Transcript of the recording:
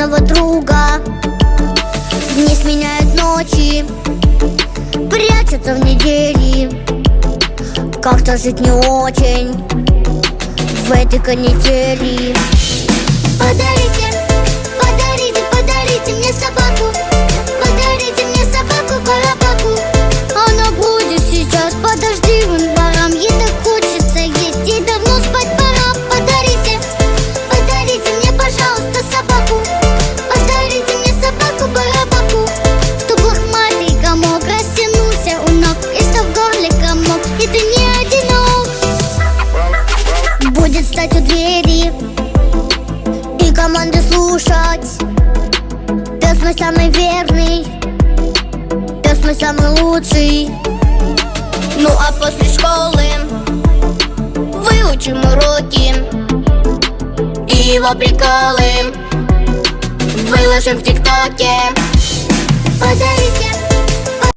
верного друга. Дни сменяют ночи, прячутся в недели. Как-то жить не очень в этой канители. Подарите, подарите, подарите мне собаку. Подарите мне собаку Карабаку. Она будет сейчас под дождливым двором. Ей так хочется есть, ей давно спать пора. Подарите, подарите мне, пожалуйста, собаку. Подарите мне собаку Карабаку. Чтоб лохматый комок растянулся у ног, и что в горле комок, и ты не одинок. Будет стать у двери и команды слушать. Пес мой самый верный, пес мой самый лучший. Ну а после школы выучим уроки и его приколы выложим в ТикТоке. Подарите,